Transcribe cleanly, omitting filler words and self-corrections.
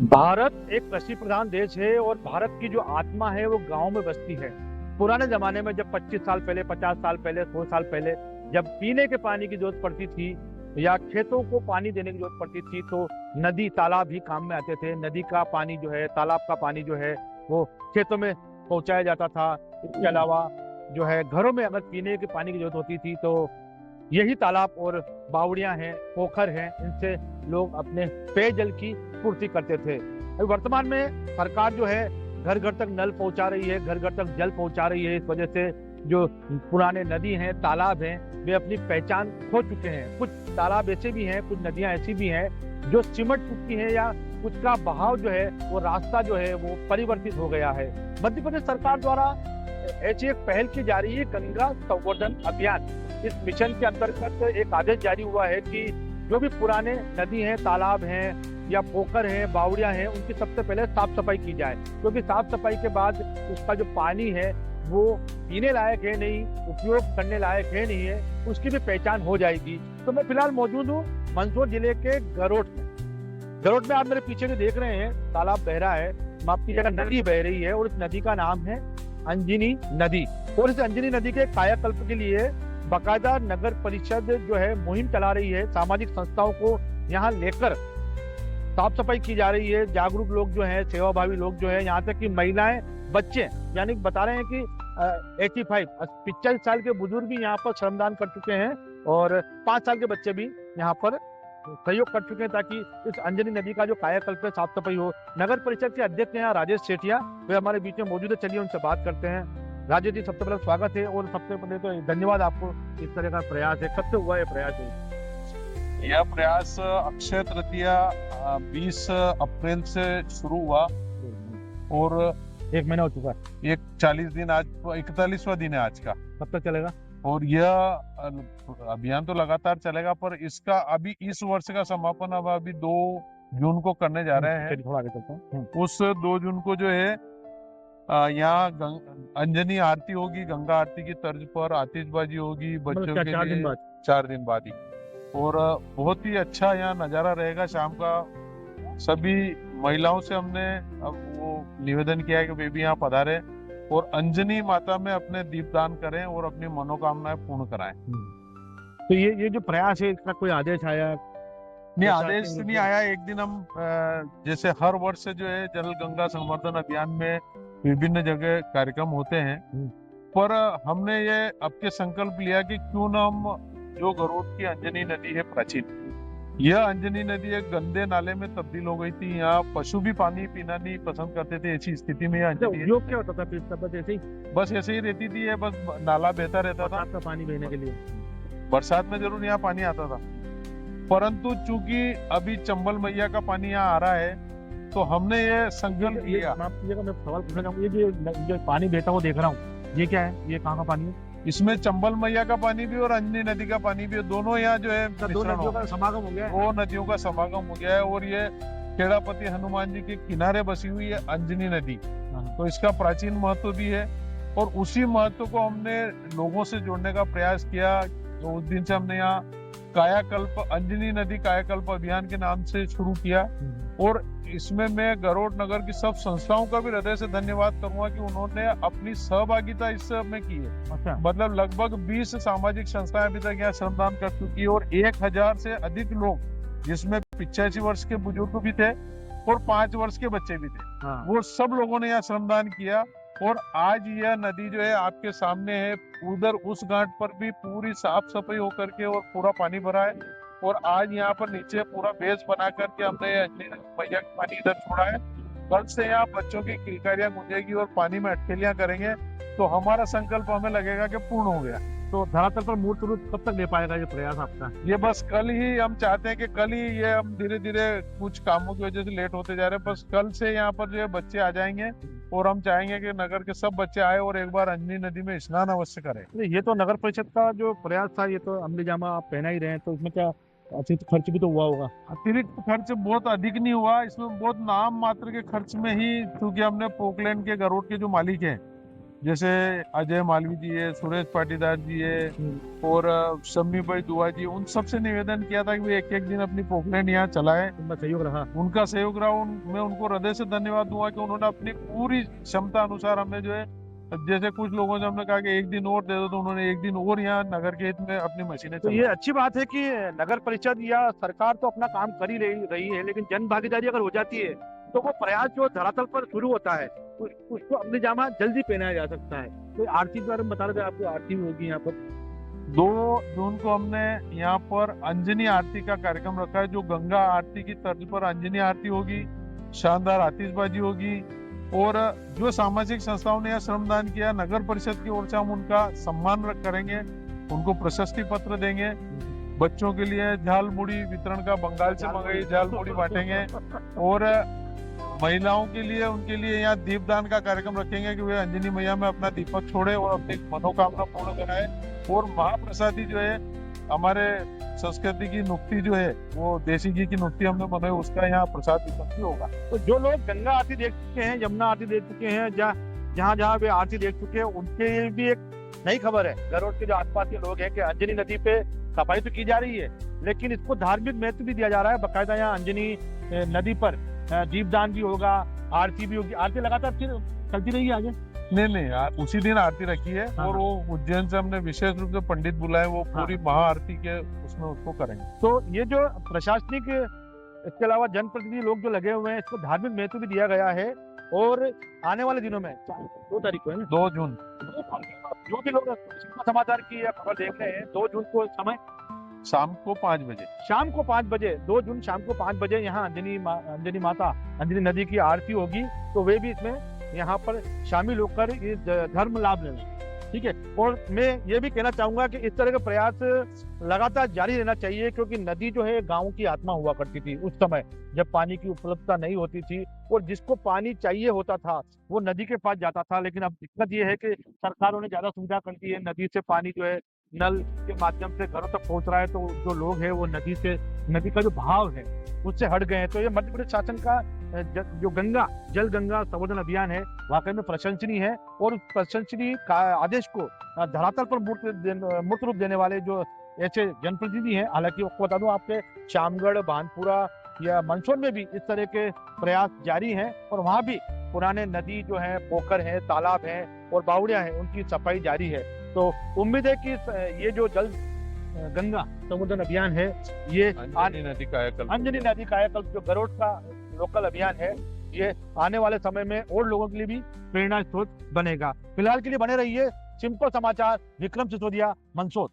भारत एक कृषि प्रधान देश है और भारत की जो आत्मा है वो गांव में बसती है। पुराने जमाने में जब 25 साल पहले, 50 साल पहले, 100 साल पहले जब पीने के पानी की जरूरत पड़ती थी या खेतों को पानी देने की जरूरत पड़ती थी तो नदी तालाब ही काम में आते थे। नदी का पानी जो है, तालाब का पानी जो है वो खेतों में पहुंचाया जाता था। इसके अलावा जो है घरों में अगर पीने के पानी की जरूरत होती थी तो यही तालाब और बावड़ियां हैं, पोखर हैं, इनसे लोग अपने पेयजल की पूर्ति करते थे। अभी वर्तमान में सरकार जो है घर घर तक नल पहुंचा रही है, घर घर तक जल पहुंचा रही है। इस वजह से जो पुराने नदी हैं, तालाब हैं, वे अपनी पहचान खो चुके हैं। कुछ तालाब ऐसे भी हैं, कुछ नदियां ऐसी भी हैं जो सिमट चुकी हैं या कुछ का बहाव जो है वो रास्ता जो है वो परिवर्तित हो गया है। मध्य प्रदेश सरकार द्वारा ऐसी एक पहल की जा रही है, गंगा संवर्धन अभियान। इस मिशन के अंतर्गत एक आदेश जारी हुआ है कि जो भी पुराने नदी हैं, तालाब हैं या पोखर हैं, बावड़ियां हैं, उनकी सबसे पहले साफ सफाई की जाए, क्योंकि साफ सफाई के बाद उसका जो पानी है वो पीने लायक है नहीं, उपयोग करने लायक है नहीं है, उसकी भी पहचान हो जाएगी। तो मैं फिलहाल मौजूद हूँ मंदसौर जिले के गरोट में। गरोट में आप मेरे पीछे जो देख रहे हैं तालाब बह रहा है, माफ कीजिएगा नदी बह रही है, और इस नदी का नाम है अंजनी नदी। और इस अंजनी नदी के कायाकल्प के लिए बाकायदा नगर परिषद जो है मुहिम चला रही है। सामाजिक संस्थाओं को यहाँ लेकर साफ सफाई की जा रही है। जागरूक लोग जो हैं, सेवाभावी लोग जो हैं, यहाँ तक कि महिलाएं, बच्चे, यानी बता रहे हैं कि 45 साल के बुजुर्ग भी यहाँ पर श्रमदान कर चुके हैं और 5 साल के बच्चे भी यहाँ पर सहयोग कर चुके हैं ताकि इस अंजनी नदी का जो कायाकल्प है, साफ सफाई हो। नगर परिषद के अध्यक्ष यहाँ राजेश सेठिया, वे हमारे बीच में मौजूद है। चलिए उनसे बात करते हैं। राजेश जी, सबसे पहले स्वागत है और सबसे पहले तो धन्यवाद आपको। इस तरह का प्रयास है, कब से हुआ ये प्रयास है? यह प्रयास अक्षय तृतीया 20 अप्रैल से शुरू हुआ और 1 महीना हो चुका है। एक 40 दिन, आज 41वां दिन है आज का। कब तक चलेगा? और यह अभियान तो लगातार चलेगा, पर इसका अभी इस वर्ष का समापन अब अभी 2 जून को करने जा रहे हैं। थोड़ा आगे चलते हैं। उस 2 जून को जो है यहाँ अंजनी आरती होगी, गंगा आरती की तर्ज पर आतिशबाजी होगी बच्चों के 4 दिन लिए। बाद? 4 दिन बाद ही। और बहुत ही अच्छा यहाँ नजारा रहेगा शाम का। सभी महिलाओं से हमने अब वो निवेदन किया है कि वे भी यहाँ पधारे और अंजनी माता में अपने दीपदान करें और अपनी मनोकामनाएं पूर्ण कराएं। तो ये जो प्रयास है, इसका कोई आदेश आया? नहीं, आदेश नहीं आया। एक दिन हम जैसे हर वर्ष जो है जल गंगा संवर्धन अभियान में विभिन्न जगह कार्यक्रम होते हैं, पर हमने ये अब के संकल्प लिया कि क्यों ना हम जो गरोट की अंजनी नदी है प्राचीन, यह अंजनी नदी एक गंदे नाले में तब्दील हो गई थी। यहाँ पशु भी पानी पीना नहीं पसंद करते थे। ऐसी स्थिति में उपयोग क्या होता था फिर? बस ऐसे ही? बस ऐसे ही रहती थी, ये बस नाला बहता रहता था। का पानी बहने के लिए बरसात में जरूर यहाँ पानी आता था, परंतु चूंकि अभी चंबल मैया का पानी यहाँ आ रहा है तो हमने ये संकल्प लिया। मैं सवाल पूछना चाहूंगा, ये जो पानी बहता हुआ देख रहा हूँ, ये क्या है? ये कहाँ का पानी है? इसमें चंबल मैया का पानी भी और अंजनी नदी का पानी भी, दोनों यहाँ जो है दो नदियों का समागम हो गया है। 2 नदियों का समागम हो गया है। और ये खेड़ापति हनुमान जी के किनारे बसी हुई है अंजनी नदी, तो इसका प्राचीन महत्व भी है। और उसी महत्व को हमने लोगों से जोड़ने का प्रयास किया। तो उस दिन से हमने यहाँ कायाकल्प, अंजनी नदी कायाकल्प अभियान के नाम से शुरू किया। और इसमें मैं गरोट नगर की सब संस्थाओं का भी हृदय से धन्यवाद करूंगा कि उन्होंने अपनी सहभागिता इस सब में की है। अच्छा। मतलब लगभग 20 सामाजिक संस्थाएं अभी तक यहाँ श्रमदान कर चुकी है और 1000 से अधिक लोग, जिसमें 85 वर्ष के बुजुर्ग भी थे और 5 वर्ष के बच्चे भी थे, वो सब लोगों ने यहाँ श्रमदान किया। और आज यह नदी जो है आपके सामने है, उधर उस घाट पर भी पूरी साफ सफाई होकर के और पूरा पानी भरा है। और आज यहाँ पर नीचे पूरा बेस बना करके हमने मैया का पानी इधर छोड़ा है। कल से यहाँ बच्चों की किलकारियां गूंजेगी और पानी में अटकेलियां करेंगे, तो हमारा संकल्प हमें लगेगा कि पूर्ण हो गया। तो धरातल पर मूर्त रूप कब तक ले पाएगा ये प्रयास आपका? ये बस कल ही हम चाहते हैं कि कल ही, ये हम धीरे धीरे कुछ कामों की वजह से लेट होते जा रहे हैं, बस कल से यहाँ पर जो है बच्चे आ जाएंगे और हम चाहेंगे कि नगर के सब बच्चे आए और एक बार अंजनी नदी में स्नान अवश्य करें। ये तो नगर परिषद का जो प्रयास था, ये तो अमली जामा आप पहना ही रहे हैं, तो इसमें क्या अतिरिक्त खर्च भी तो हुआ होगा? अतिरिक्त खर्च बहुत अधिक नहीं हुआ, इसमें बहुत नाम मात्र के खर्च में ही, क्योंकि हमने पोकलैंड के गरोट के जो मालिक हैं जैसे अजय मालवी जी है, सुरेश पाटीदार जी है और शम्मी भाई दुआ जी, उन सबसे निवेदन किया था कि वे एक एक दिन अपनी पोखलेन यहाँ चलाए। उनका सहयोग रहा। उनका सहयोग रहा। मैं उनको हृदय से धन्यवाद दूंगा कि उन्होंने अपनी पूरी क्षमता अनुसार हमें जो है, जैसे कुछ लोगों से हमने कहा कि एक दिन और दे दो, तो उन्होंने एक दिन और यहाँ नगर के हित में अपनी मशीनें तो ये अच्छी बात है कि नगर परिषद या सरकार तो अपना काम कर ही रही है, लेकिन जन भागीदारी अगर हो जाती है तो वो प्रयास जो धरातल पर शुरू होता है उसको अमली जामा जल्दी पहनाया जा सकता है। तो आरती के बारे में बता रहे थे, आपको आरती भी होगी यहाँ पर। 2 जून को हमने यहाँ पर अंजनी आरती का कार्यक्रम रखा है, जो गंगा आरती की तर्ज पर अंजनी आरती होगी, शानदार आतिशबाजी होगी और जो सामाजिक संस्थाओं ने यहाँ श्रमदान किया, नगर परिषद की ओर से हम उनका सम्मान करेंगे, उनको प्रशस्ति पत्र देंगे। बच्चों के लिए झाल मुड़ी वितरण का बंगाल से मंगाई झाल मुड़ी बांटेंगे और महिलाओं के लिए, उनके लिए यहाँ दीपदान का कार्यक्रम रखेंगे कि वे अंजनी मैया में अपना दीपक छोड़े और अपनी मनोकामना पूर्ण कराए। और महाप्रसादी जो है, हमारे संस्कृति की नुक्ति जो है, वो देसी घी की नुक्ति हमने बनाई, उसका यहाँ प्रसाद वितरण होगा। तो जो लोग गंगा आरती देख चुके हैं, यमुना आरती देख चुके हैं, जहाँ जहाँ वे आरती देख चुके हैं, उनके लिए भी एक नई खबर है। गरुड़ के जो आसपास के लोग हैं कि अंजनी नदी पे सफाई तो की जा रही है, लेकिन इसको धार्मिक महत्व भी दिया जा रहा है। बाकायदा यहाँ अंजनी नदी पर दीपदान भी होगा, आरती भी होगी। आरती लगातार फिर चलती रहेगी आगे? नहीं, उसी दिन आरती रखी है और वो उज्जैन से हमने विशेष रूप से पंडित बुलाए, वो पूरी महाआरती के उसमें उसको करेंगे। तो ये जो प्रशासनिक, इसके अलावा जनप्रतिनिधि लोग जो लगे हुए हैं, इसको धार्मिक महत्व भी दिया गया है। और आने वाले दिनों में 2 तारीख को है ना, 2 जून, जो भी लोग समाचार की खबर देख रहे हैं, 2 जून को समय शाम को 5 बजे, 2 जून शाम को 5 बजे यहाँ अंजनी माता, अंजनी नदी की आरती होगी। तो वे भी इसमें यहाँ पर शामिल होकर इस धर्म लाभ लेंगे। ठीक है। और मैं ये भी कहना चाहूंगा कि इस तरह के प्रयास लगातार जारी रहना चाहिए, क्योंकि नदी जो है गाँव की आत्मा हुआ करती थी उस समय, जब पानी की उपलब्धता नहीं होती थी और जिसको पानी चाहिए होता था वो नदी के पास जाता था। लेकिन अब दिक्कत ये है कि सरकारों ने ज्यादा सुविधा कर दी है, नदी से पानी जो है नल के माध्यम से घरों तक पहुंच रहा है। तो जो लोग हैं वो नदी का जो भाव है उससे हट गए हैं। तो ये मध्य प्रदेश शासन का जो जल गंगा संवर्धन अभियान है, वाकई में प्रशंसनीय है। और उस प्रशंसनीय आदेश को धरातल पर मूर्त रूप देने वाले जो ऐसे जनप्रतिनिधि हैं, हालांकि आपको बता दूं, आपके शामगढ़, भानपुरा या मंदसौर में भी इस तरह के प्रयास जारी हैं और वहां भी पुराने नदी जो है, पोखर है, तालाब है और बावड़ियां हैं, उनकी सफाई जारी है। तो उम्मीद है कि ये जो जल गंगा संवर्धन अभियान है, ये अंजनी नदी कायाकल्प जो गरुड़ का लोकल अभियान है, ये आने वाले समय में और लोगों के लिए भी प्रेरणा स्रोत बनेगा। फिलहाल के लिए बने रहिए। सिंपल समाचार, विक्रम सिसोदिया, मंदसौर।